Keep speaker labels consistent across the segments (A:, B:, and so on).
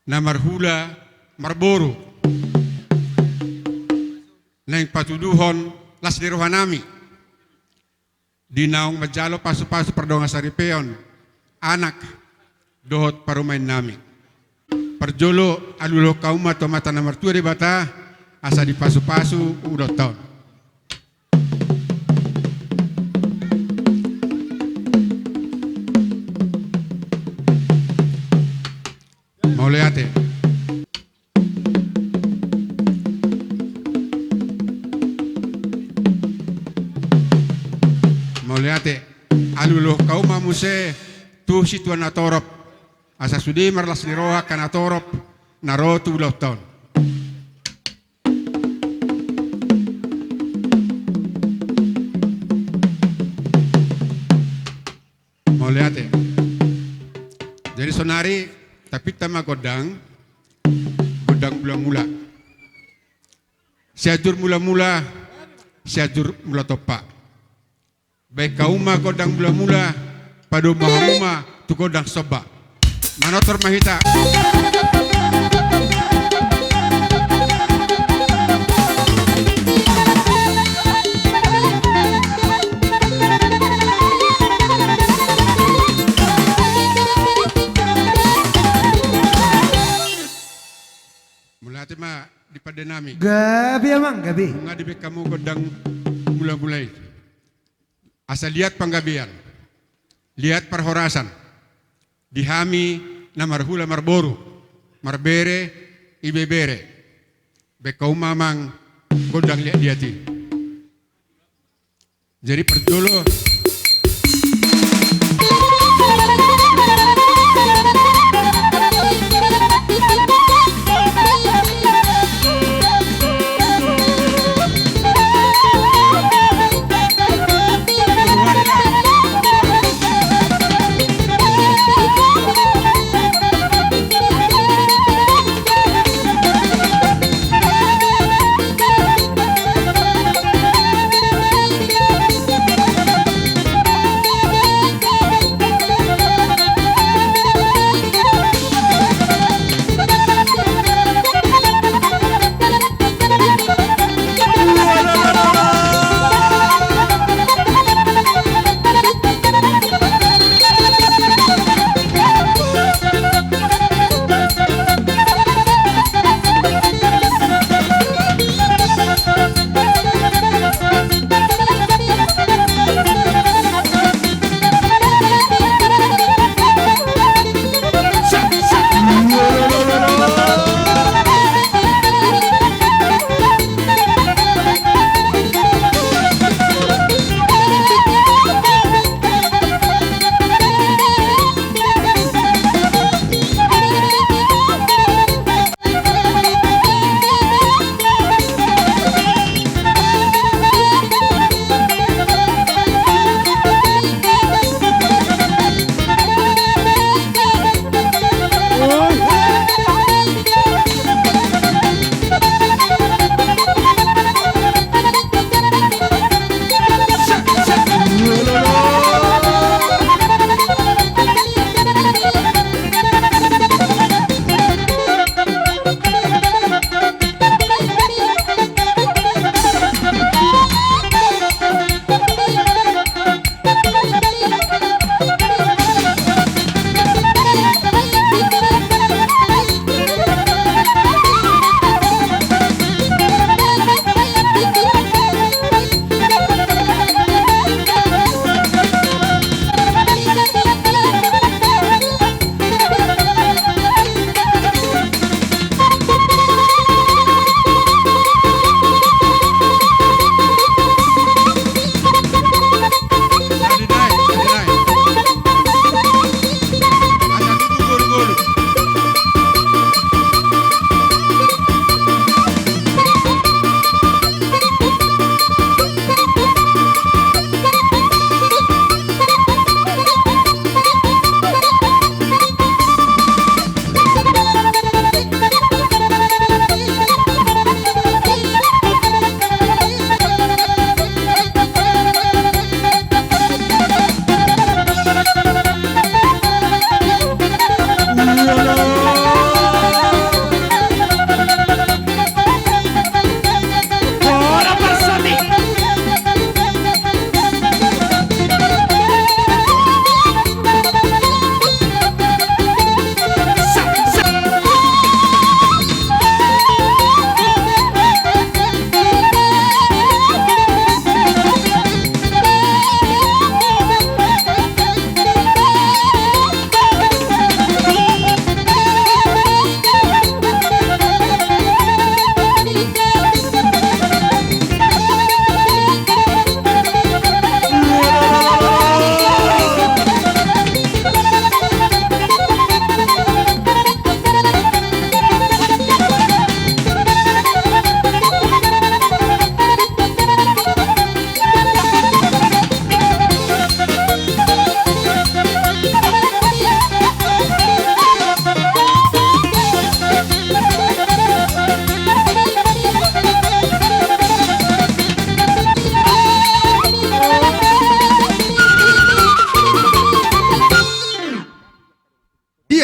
A: na marhula marboro na yung patuduhon las nirohanami di naong majalo paso-paso pardonga sa ripeon anak dohot parumain nami parjolo alulo kauma tomata na martua di bata asa di paso-paso udot taon. Mauleate. Mauleate. Alulo kauma muse tu situan atorop. Asa sudi marlas niroha kan atorop narotu lauton. Mauleate. Jadi sonari tapi tama godang bulan mula. Siajur mula-mula, siajur mula topa. Baik kauma godang bulan mula, padu mahuma tu godang soba. Manotor mahita. Mulate ma di padenami.
B: Gabi amang, gabi.
A: Bunga di kamu godang mula-mulai. Asal lihat panggabian. Lihat perhorasan. Dihami na marhula marboru. Marbere ibebere. Bekau mamang godang lihat diati. Jadi perjolo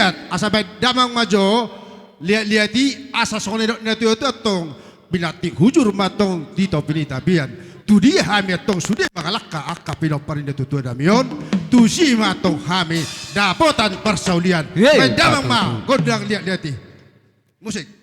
B: lihat asampai damang majo lihat-lihati asa sonedok natu itu tong binati hujur matong dito pinitabian tu dia hami tong sudah makalaka akka pinoparin itu tu damion tu si matong hami dapotan persaulian damang ma godang lihat-lihati musik.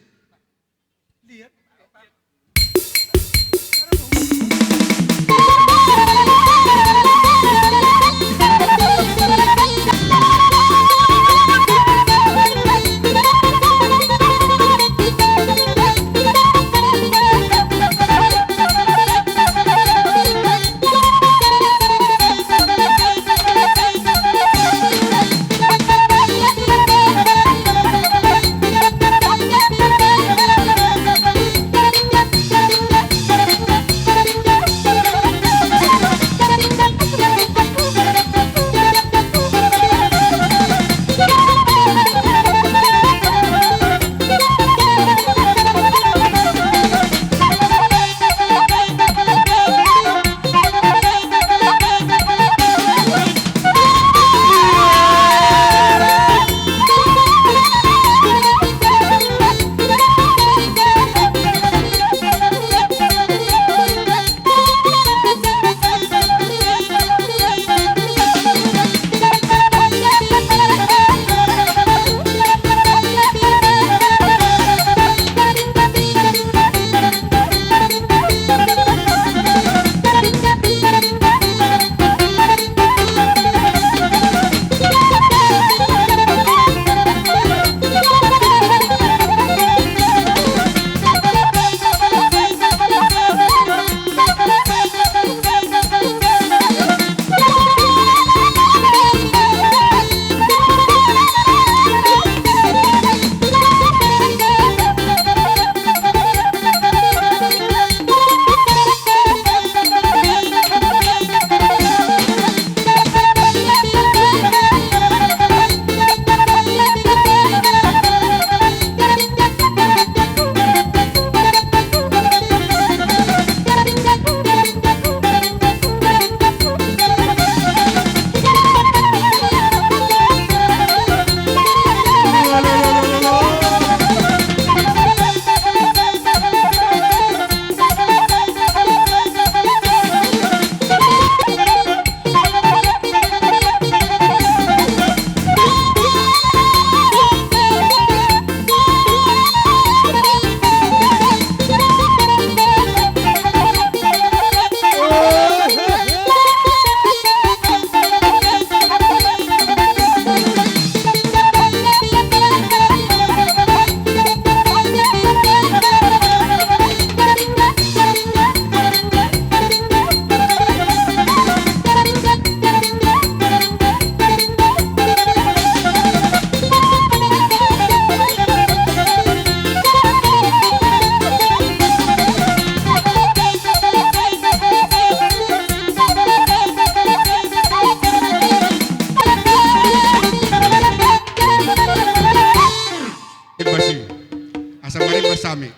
A: Sami.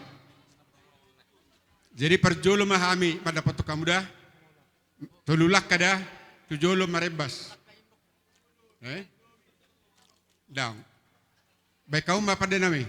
A: Jadi perjolo mahami pada foto kamu dah, tululak kada, tujolo marebas. Dang. Baik kau apa pada nami?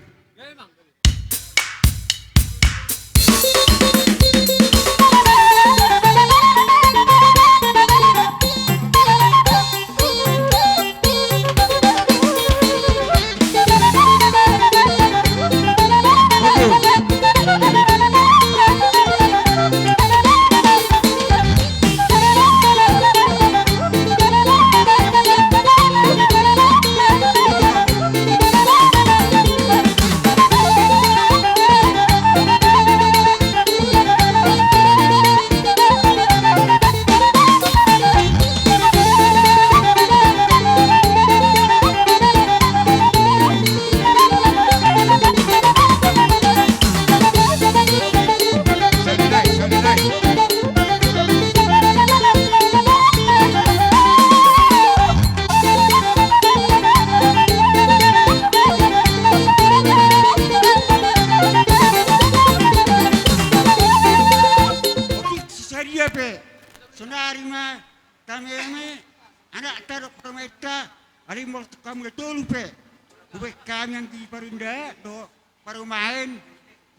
C: Ubay kanyan ti parinda, do parumahin,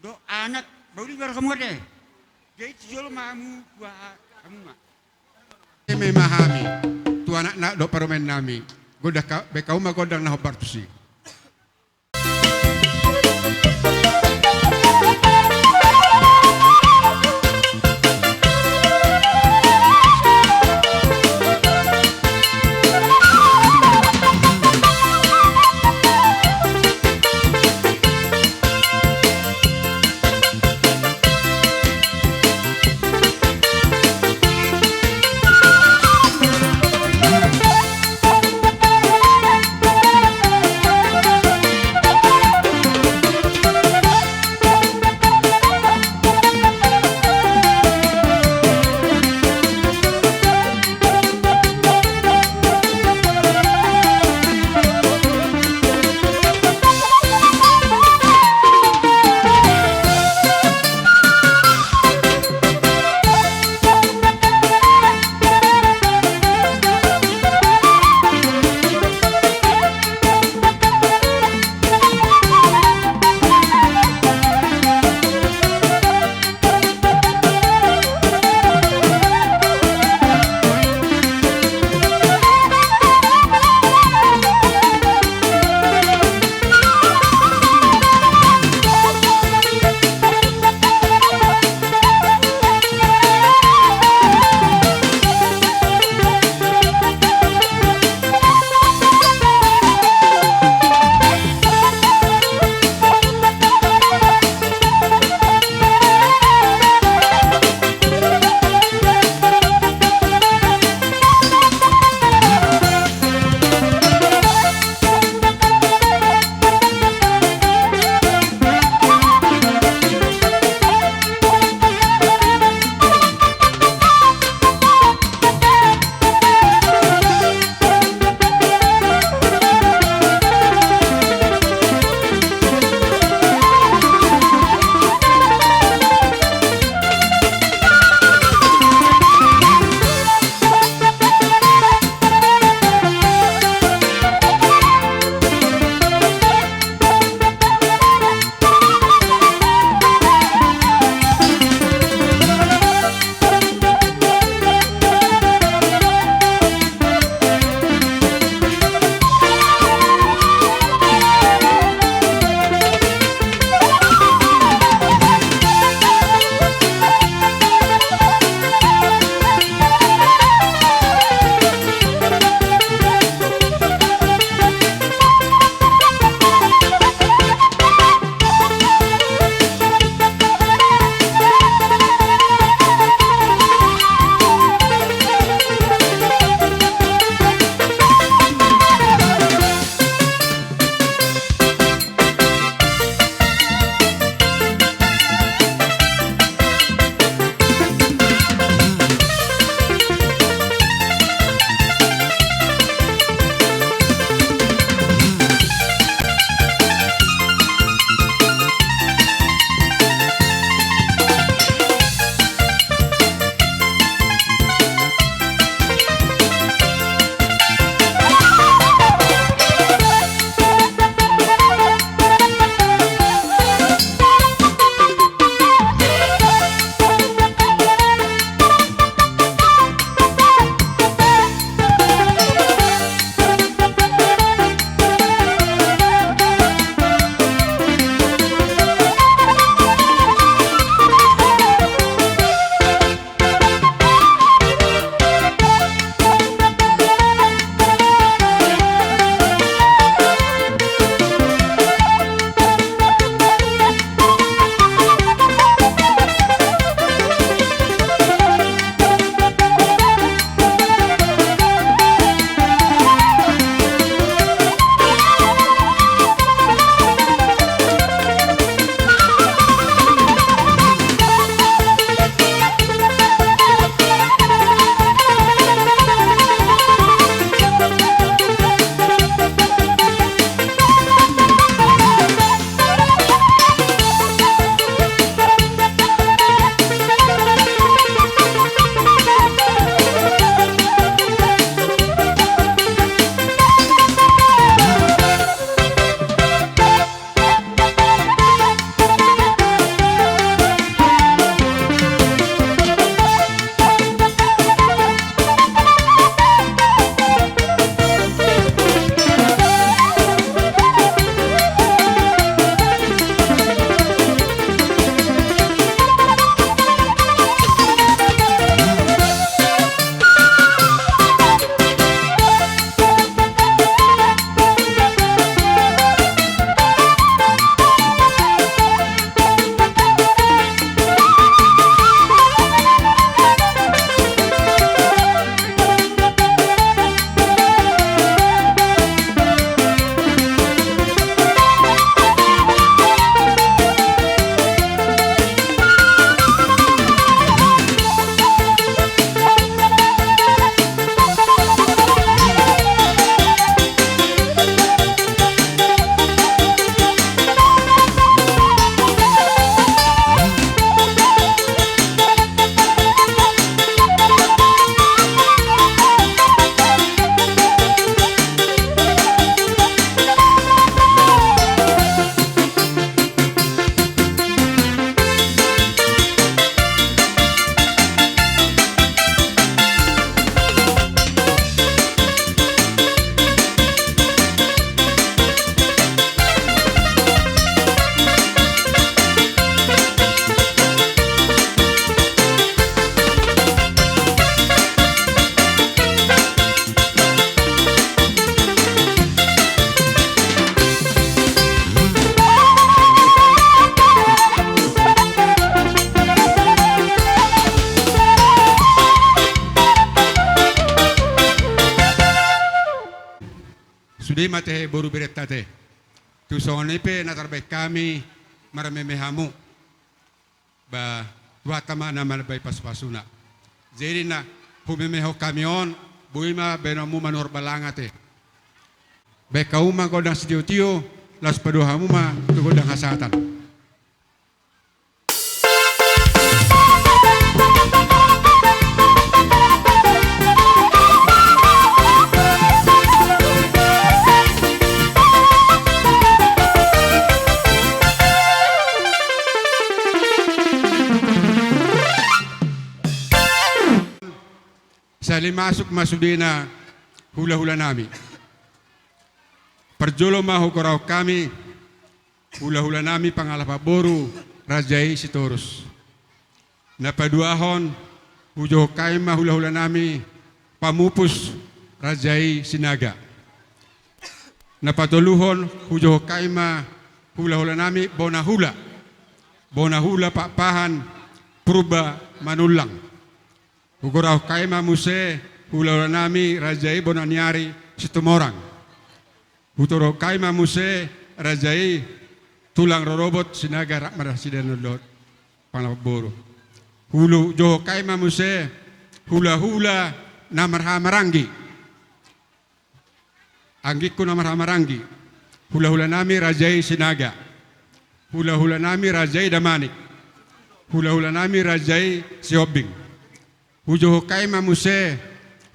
C: do anak, bauli bar kamu deh. Jadi solo mamu buat kamu mak.
A: May mahami. Tu anak nak do parumen nami. Goda ka bekau magodang na hobartusi. Sudi mate boru beretate. Tu sonipe na terbaik kami maramemehamu. Ba tuatama naman bay paspasuna. Jadi na humemeho kamion buima benomu manur balangate. Bekauma godang sitiu-tiu las paduhamu ma tu godang hasatan. Sali masuk masudina hula-hula nami. Perjolo mahu korau kami hula-hula nami pangalapa boru rajai sitorus. Napaduahon hujo kaima hula-hula nami pamupus rajai sinaga. Napatuluhon hujo kaima hula-hula nami bonahula. Bonahula papahan purba manulang. Ugurau kaima muse hula nami rajai bonaniari situmorang. Hutoro kaima muse rajai tulang rorobot sinaga rakmara sidenodot panglaboro. Hulu joho kaima muse hula-hula namarhamarangi. Anggiku namarhamarangi. Hula-hula nami rajai sinaga. Hula-hula nami rajai damanik. Hula-hula nami rajai siobing. Hujo kaima muse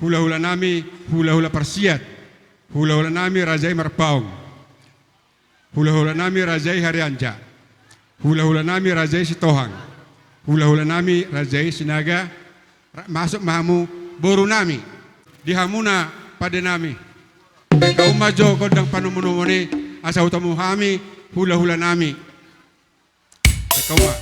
A: hula-hula nami hula-hula persiat. Hula-hula nami rajai marpaung. Hula-hula nami rajai harianja. Hula-hula nami rajai sitohang. Hula-hula nami rajai sinaga. Masuk mahamu boru nami. Dihamuna pada nami. Kau majo kodang panumunumuni asa utamu hami hula-hula nami. Kau ma.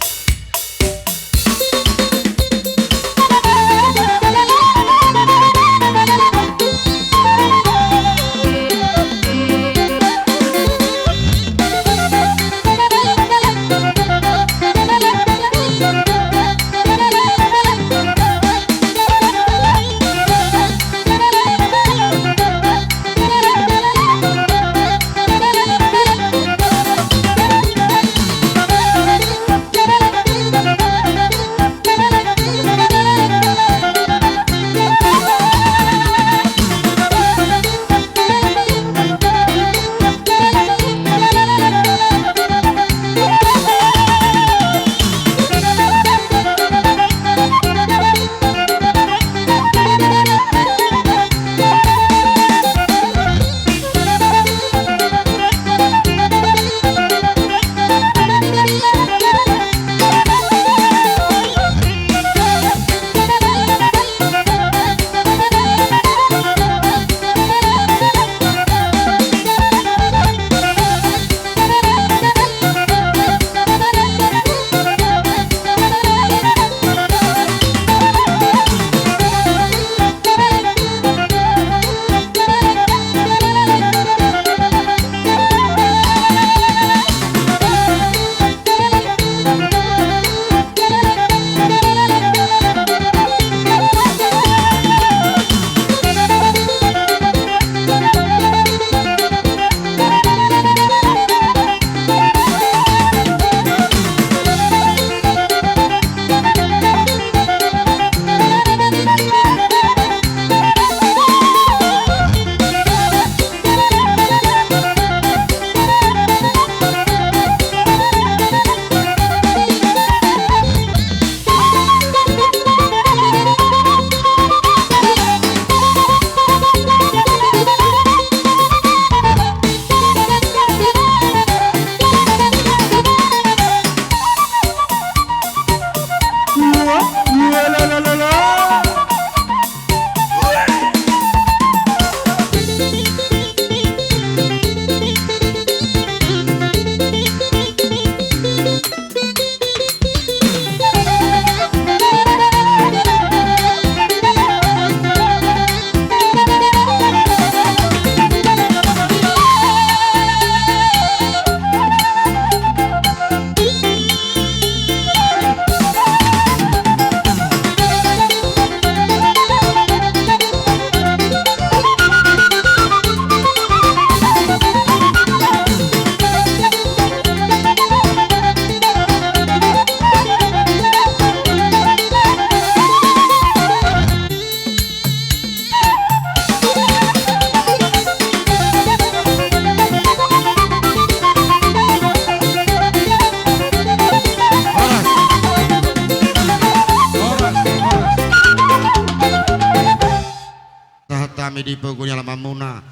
D: muna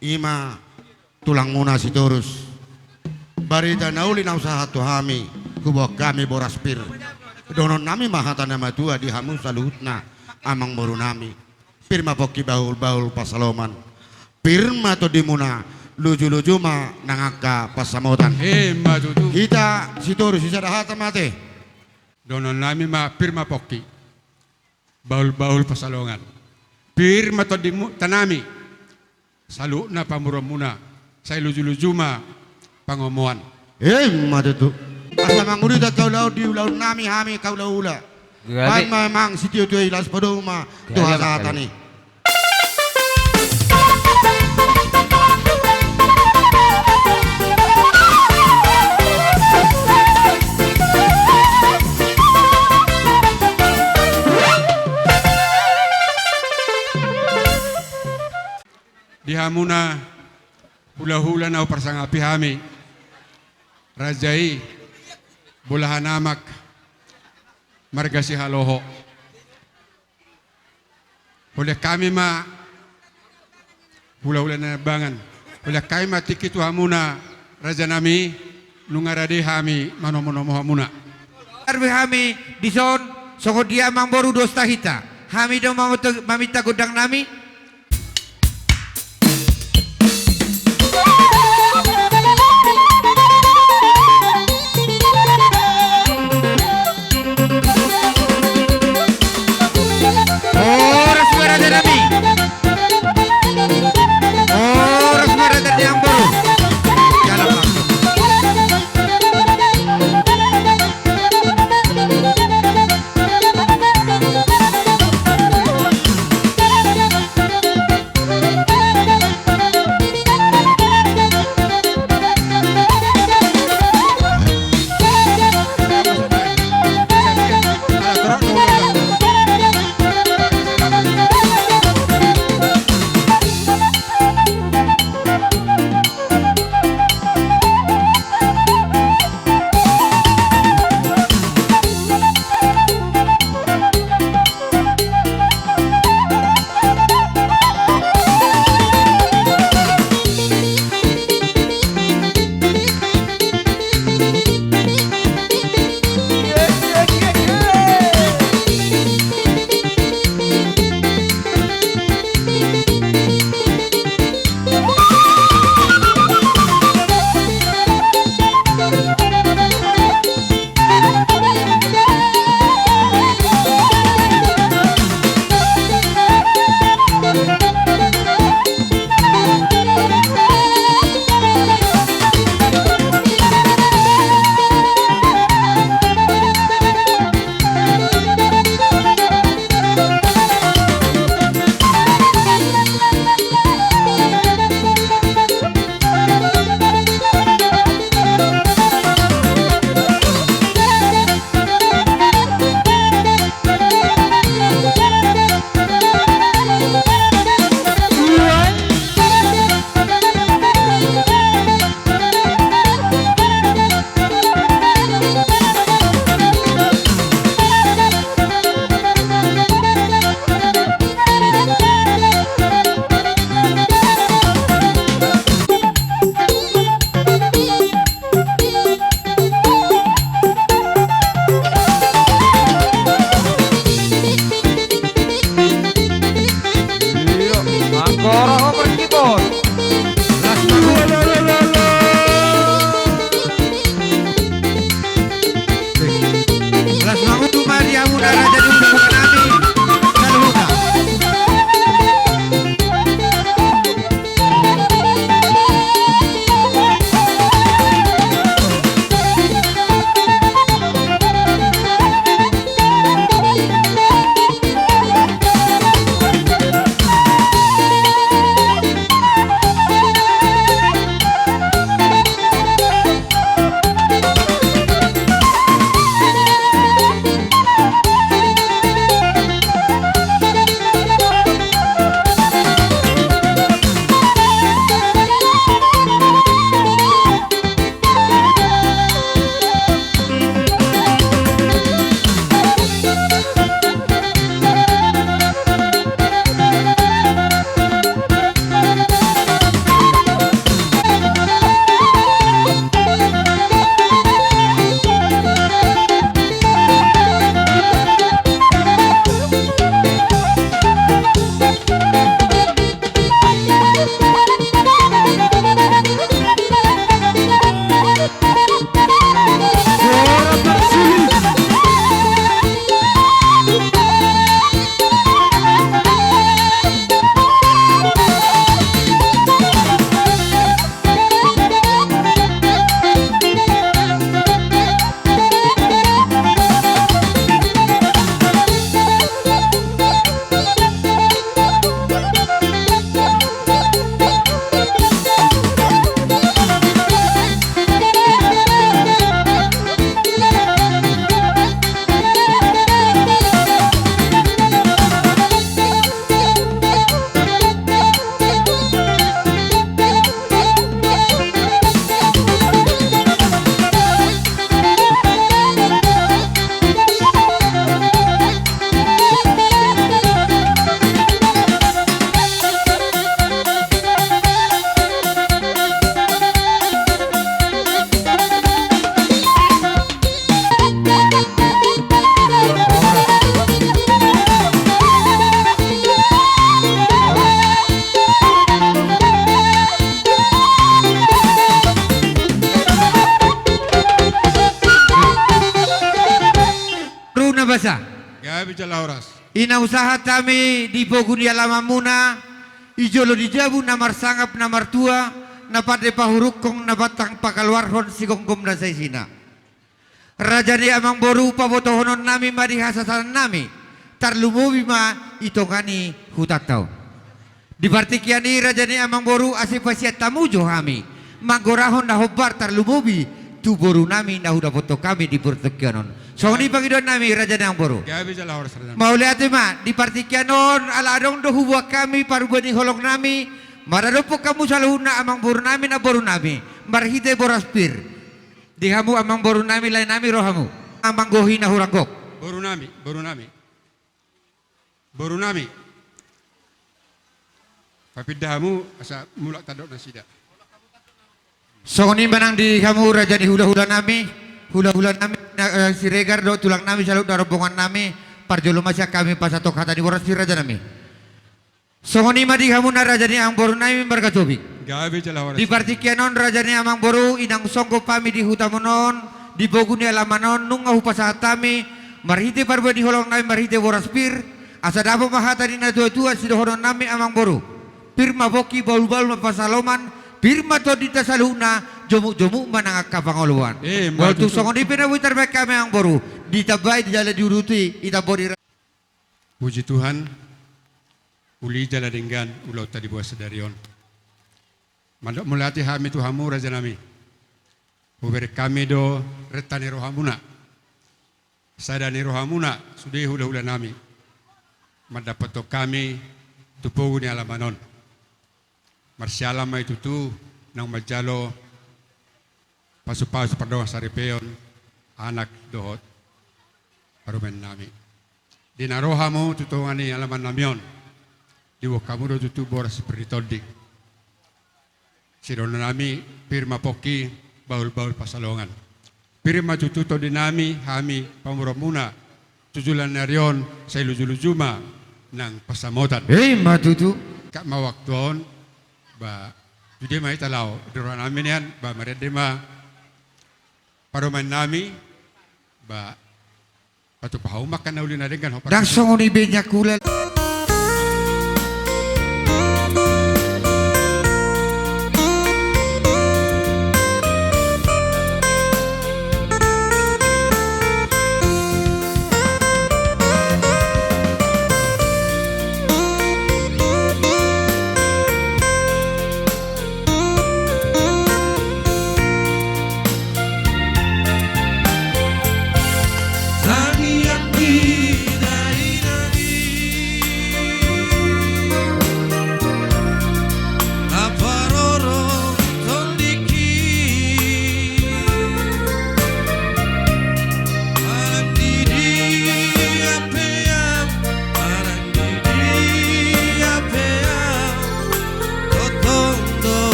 D: ima tulang muna si Torus. Barita nauli na usaha to hami kubok kami boraspir. Donon nami mahata nama tua di hamu saluhut na amang moru nami. Pirma poki bahul-bahul pasaloman. Pirma to dimuna luju-luju ma nangaka pasamotan.
A: Matutu.
D: Kita si Torus isa dahata mate.
A: Donon nami ma pirma poki. Baul-baul pasalongan. Pirma to dimu tanami. Salu na pamuramuna. Sa luju-luju ma pangomoan.
D: Matutu. Asa mangurita kau lau di ulau nami hami kau lau ula. Pan memang si tio ilas padoma tuha satani.
A: Di hamuna hula-hula na persangapi hami. Rajai bulahan amak marga si haloho. Oleh kami ma hula-hula na bangan. Oleh kami ma tikitu hamuna raja nami nungarade hami manomonomo hamuna.
E: Arbi hami dison soko dia mang boru dosta hita. Hami do mamita godang nami. dosa.
A: Gabi jala horas.
E: Ina usaha kami di Boguni alamamuna, ijolo di jabu namar sangap namar tua, napate pahurukong nabatang pakalwarhon sigongkom na sa isina. Raja ni amang boru pabotohonon nami marihasasan nami, tarlumubi ma itongani hutataw. Di partikiani raja ni amang boru asipasiat tamujo kami, manggorahon na hobar tarlumubi, tu boru nami na hudapoto kami di pertekianon. So ni pangidon nami raja ni amang boru.
A: Gabi jala horas radam.
E: Mauliati ma di partikianon aladong do huwa kami parubani holong nami, maradopo kamu saluna amang boru nami na boru nami, marhite boraspir. Di hamu amang boru nami lain nami rohamu, amang gohi na huranggok.
A: Boru nami, boru nami. Boru nami. Papidahamu asa mulak tadok na sida.
E: So ni manang di hamu raja di hula-hula nami, hula-hula nami si regar do tulang nami salut darobongan nami, parjolo masya kami pasatok hata di boras si raja nami. So ni ma di hamu na raja ni ang boru nami margatobi.
A: Gabi jala horas.
E: Di partikianon raja ni amang boru inang songko pami di hutamonon, di boguni alamanon nung ngahupasahat kami, marhite parba di holong nami marhite boraspir, asa dapo mahata ni na tua-tua si dohonon nami amang boru. Pirma boki baul-baul mapasaloman, pirma to di tasaluna, jomuk-jomuk manang kapangoluan. Waktu songon di pinawi terbaik kami amang boru, ditabai di jalan diuruti, itabori.
A: Puji Tuhan, uli jala denggan ulau tadi buat sedarion. Mandok mulati hami tu hamu raja nami. Huberi kami do retani rohamuna. Sadani rohamuna sudah hula-hula nami. Mendapat to kami tupogu ni alamanon. Marsialam mai tutu nang majalo pasu-pasu pardonga saripeon anak dohot parumen nami. Dinarohamu tutungani alaman namion. Diwo kamu do tutu boras seperti todik. Sirono nami pirma poki baul-baul pasalongan. Pirma tututo dinami hami pamuromuna tujulan narion sa ilujulujuma ng pasamotan.
E: Matutu.
A: Kak mawaktuon ba judi may talaw duran namin yan ba maredema paruman nami ba patupahumak ka na uli na rin kan.
E: Dan songon ibenya kulal.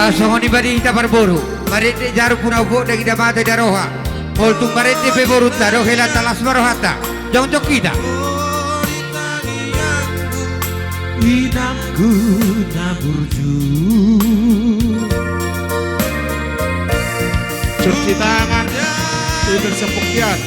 E: Songon ibadi hita parboru, marete jaru puna ubo dagi damata daroha, poltung marete peborutta rohela talas marohata, jong kita.
F: Inamku naburju,
B: Cuci tangan, itu sepukian.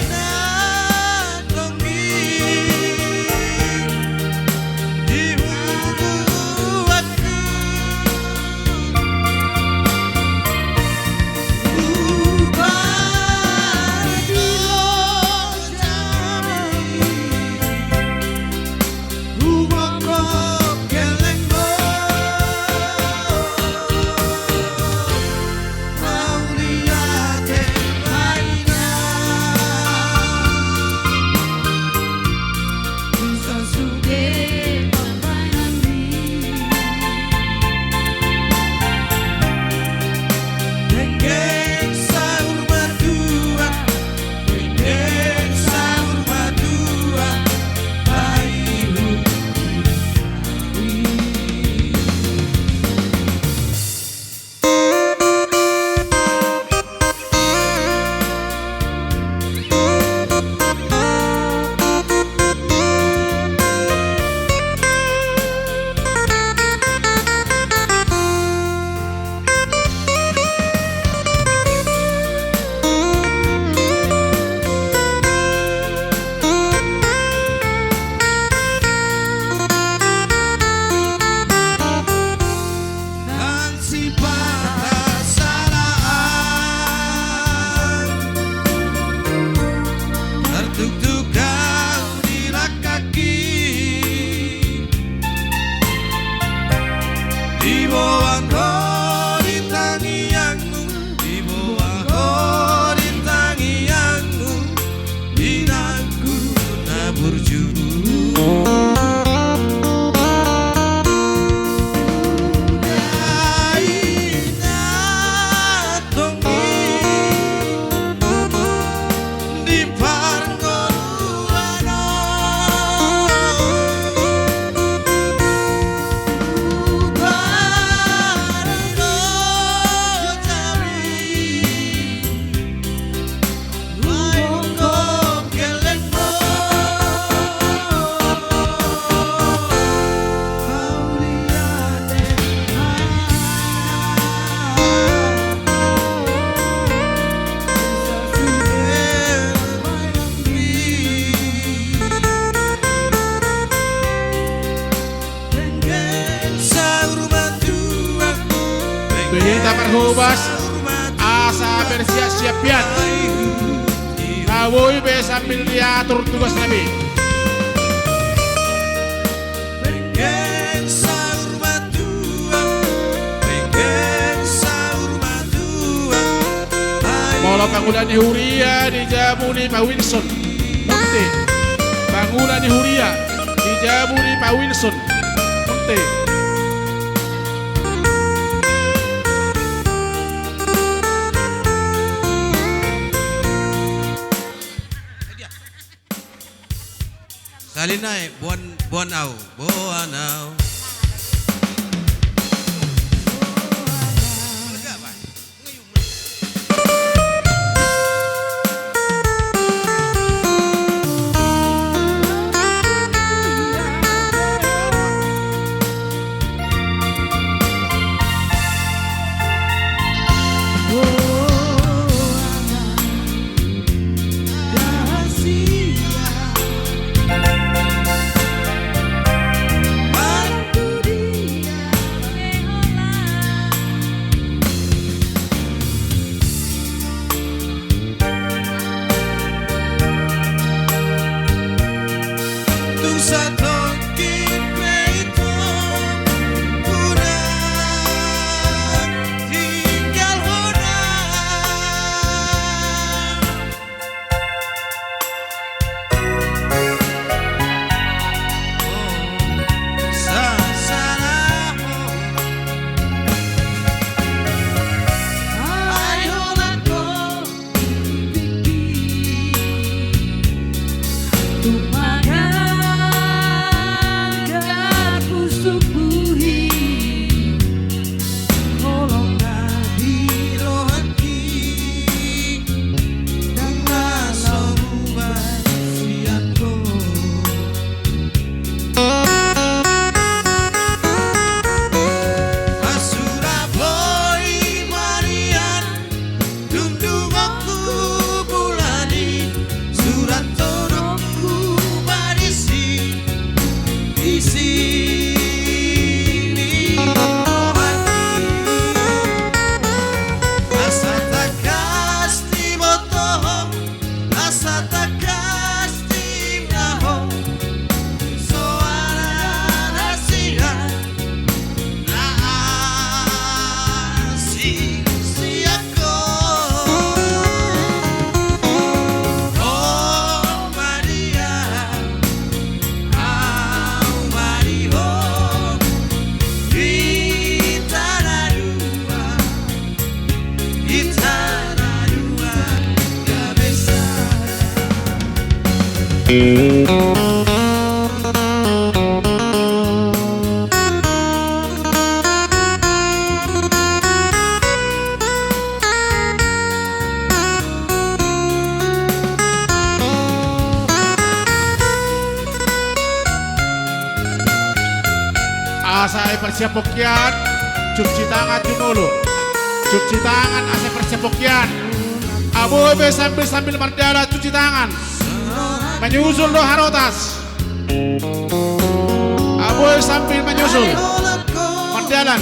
G: bawah di tangianmu, di bawah di tangianmu, binaku naburju.
H: Bihita perhubas asa bersiap-siapian Ngawui be sambil diatur tugas nabi. Molo bangunan di Huria dijabuni Pak Wilson Munte. Bangunan di Huria dijabuni Pak Wilson Munte.
G: Salinay, buwan au.
H: Asai persiapokian, cuci tangan dulu. Cuci tangan asai persiapokian. Aboy be sambil merdala cuci tangan. Menyusul do harotas. Aboy sambil menyusul. Merdalan.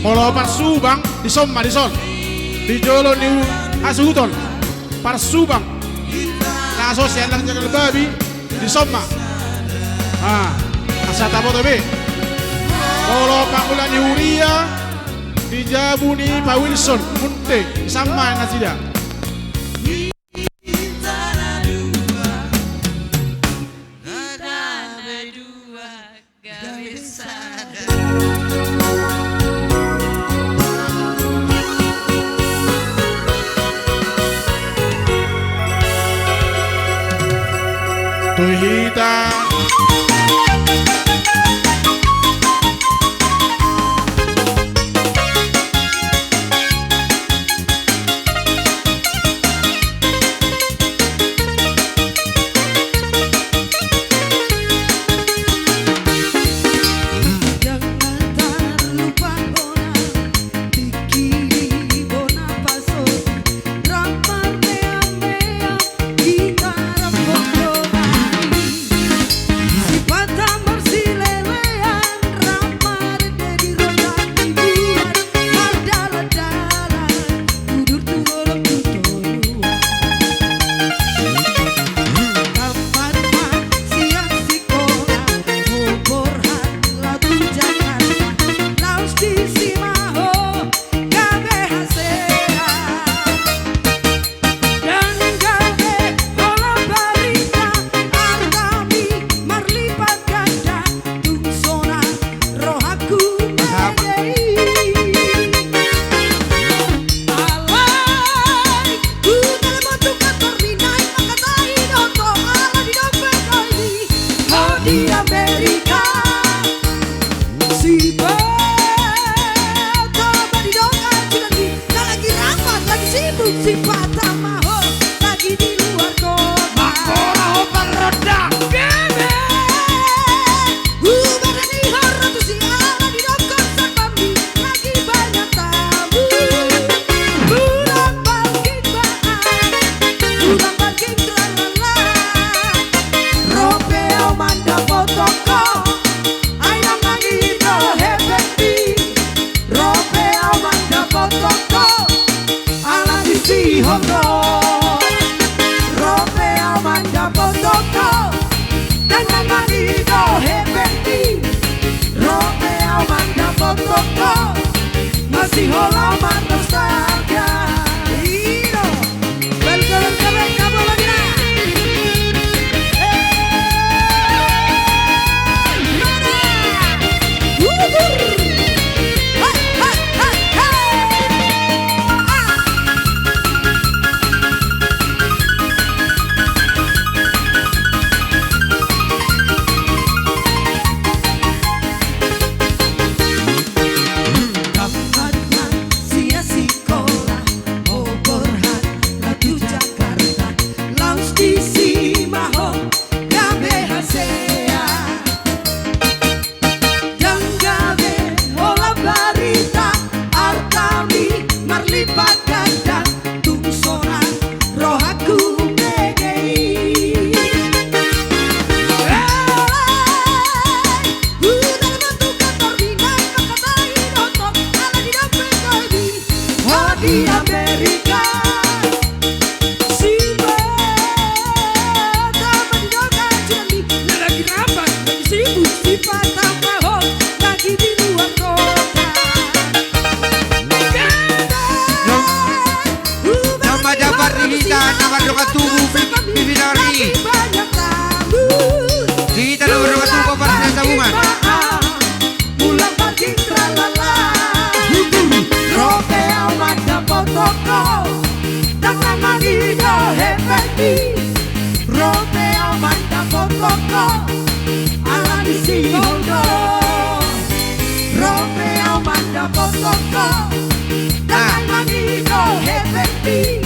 H: Kalau Parsubang di Somma di Sol. Di Jolo ni Asuton. Parsubang. Na sosial lang jagal babi di Somma. Asata mo tabi. Kalau Pangulan ni Uria di Jabu ni Pak Wilson Munte sama yang tidak. Tuhita
I: masih halaman nostalgia. Di Amerika si bata mendoga jadi lagi rapat lagi sibuk si patah mahal lagi di luar kota.
E: Nama dapat Rita, nama doa tubuh Bibinari. Rita nama doa tubuh pada tabungan.
I: Pulang pagi tralala. Romeo manda potoko, tangan magido hepetti. Romeo manda potoko, ala di sihondo. Romeo manda potoko, tangan magido hepetti.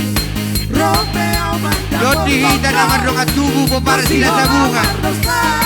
I: Romeo manda potoko,
E: Roti Rita nama doa tubuh pada tabungan.